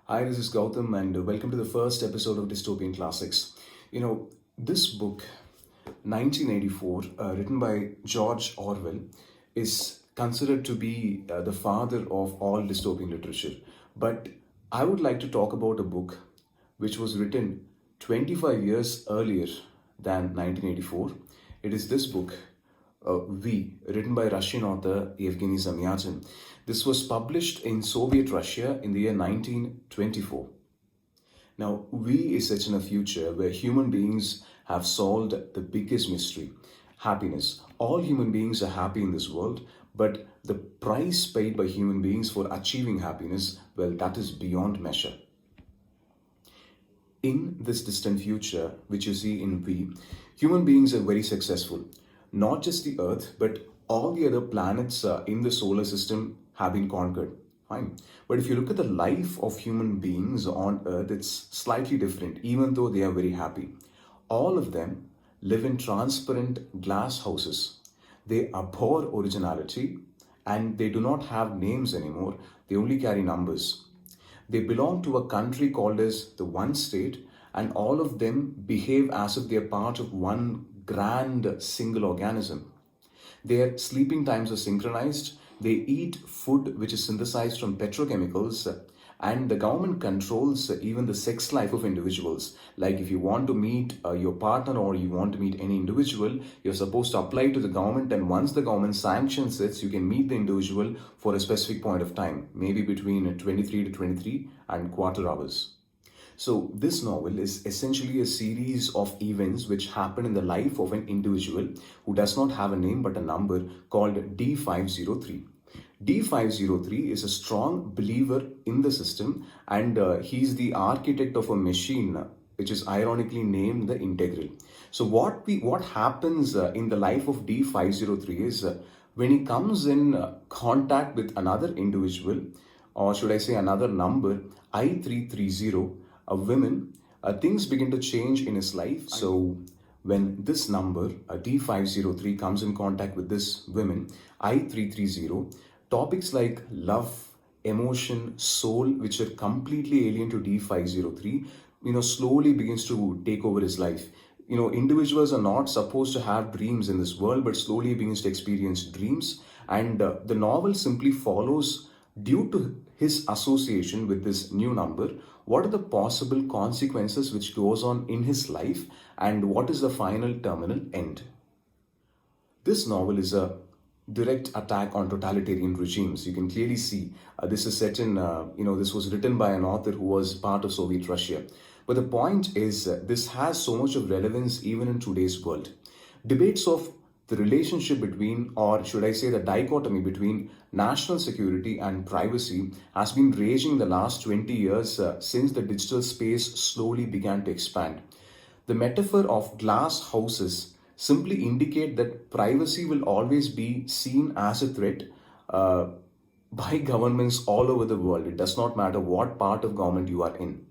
Hi, this is Gautam, and welcome to the first episode of Dystopian Classics. This book, 1984, written by George Orwell, is considered to be the father of all dystopian literature. But I would like to talk about a book which was written 25 years earlier than 1984. It is this book, written by Russian author Yevgeny Zamyatin. This was published in Soviet Russia in the year 1924. Now, we is set in a future where human beings have solved the biggest mystery, happiness. All human beings are happy in this world, but the price paid by human beings for achieving happiness, well, that is beyond measure. In this distant future, which you see in V, human beings are very successful. Not just the Earth, but all the other planets in the solar system have been conquered. Fine. But if you look at the life of human beings on Earth, it's slightly different, even though they are very happy. All of them live in transparent glass houses. They abhor originality and they do not have names anymore, they only carry numbers. They belong to a country called as the One State, and all of them behave as if they are part of one grand single organism. Their sleeping times are synchronized. They eat food which is synthesized from petrochemicals, and the government controls even the sex life of individuals. Like if you want to meet your partner or you want to meet any individual, you're supposed to apply to the government, and once the government sanctions it, you can meet the individual for a specific point of time, maybe between 23 to 23 and quarter hours. So, this novel is essentially a series of events which happen in the life of an individual who does not have a name but a number called D503. D503 is a strong believer in the system, and he's the architect of a machine which is ironically named the Integral. So what happens in the life of D503 is when he comes in contact with another individual, or should I say another number, I330, a woman, things begin to change in his life. So when this number, D503, comes in contact with this woman, I330, topics like love, emotion, soul, which are completely alien to D503, slowly begins to take over his life. Individuals are not supposed to have dreams in this world, but slowly begins to experience dreams. And the novel simply follows, due to his association with this new number, what are the possible consequences which goes on in his life, and what is the final terminal end. This novel is a direct attack on totalitarian regimes. You can clearly see this is set in, this was written by an author who was part of Soviet Russia. But the point is, this has so much of relevance even in today's world. Debates of the relationship between, or should I say the dichotomy between national security and privacy has been raging the last 20 years since the digital space slowly began to expand. The metaphor of glass houses simply indicate that privacy will always be seen as a threat by governments all over the world. It does not matter what part of government you are in.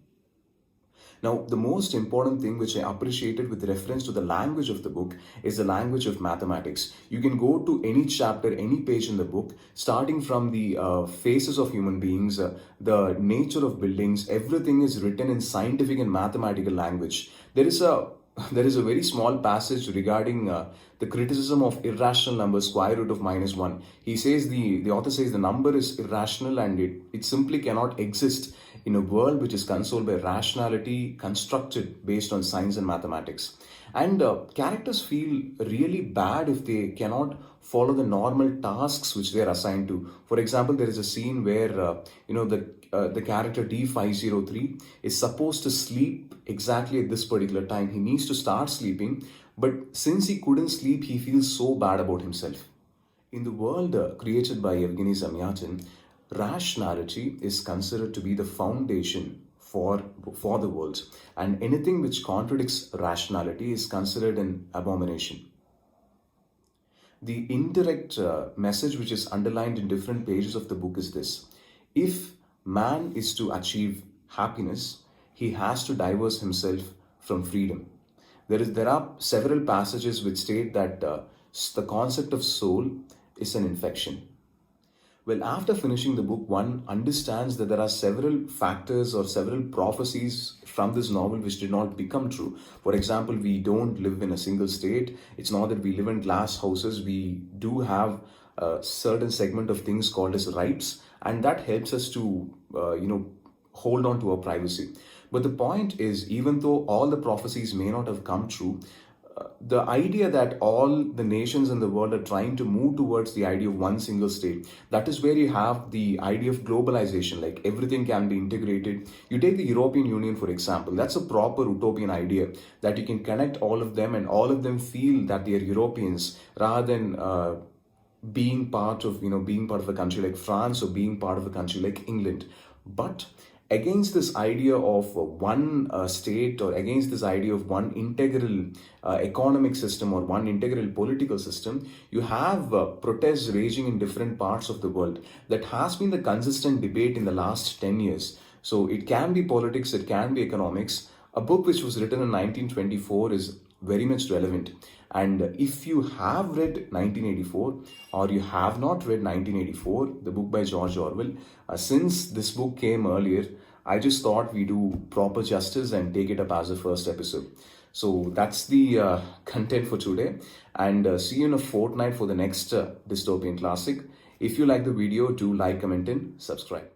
Now, the most important thing which I appreciated with reference to the language of the book is the language of mathematics. You can go to any chapter, any page in the book, starting from the faces of human beings, the nature of buildings, everything is written in scientific and mathematical language. There is a very small passage regarding the criticism of irrational numbers, square root of -1. He says the author says the number is irrational and it simply cannot exist in a world which is consoled by rationality constructed based on science and mathematics. And characters feel really bad if they cannot follow the normal tasks which they are assigned to. For example, there is a scene where the character D503 is supposed to sleep exactly at this particular time. He needs to start sleeping, but since he couldn't sleep, he feels so bad about himself. In the world created by Yevgeny Zamyatin, rationality is considered to be the foundation for the world, and anything which contradicts rationality is considered an abomination. The indirect message which is underlined in different pages of the book is this: if man is to achieve happiness, he has to divorce himself from freedom. There are several passages which state that the concept of soul is an infection. Well, after finishing the book, one understands that there are several factors or several prophecies from this novel which did not become true. For example, we don't live in a single state. It's not that we live in glass houses. We do have a certain segment of things called as rights, and that helps us to, hold on to our privacy. But the point is, even though all the prophecies may not have come true, the idea that all the nations in the world are trying to move towards the idea of one single state, that is where you have the idea of globalization, like everything can be integrated. You take the European Union, for example, that's a proper utopian idea that you can connect all of them and all of them feel that they are Europeans rather than being part of a country like France or being part of a country like England. But against this idea of one state, or against this idea of one integral economic system or one integral political system, you have protests raging in different parts of the world. That has been the consistent debate in the last 10 years. So it can be politics, it can be economics. A book which was written in 1924 is very much relevant. And if you have read 1984 or you have not read 1984, the book by George Orwell, since this book came earlier, I just thought we do proper justice and take it up as a first episode. So that's the content for today, and see you in a fortnight for the next dystopian classic. If you like the video, do like, comment, and subscribe.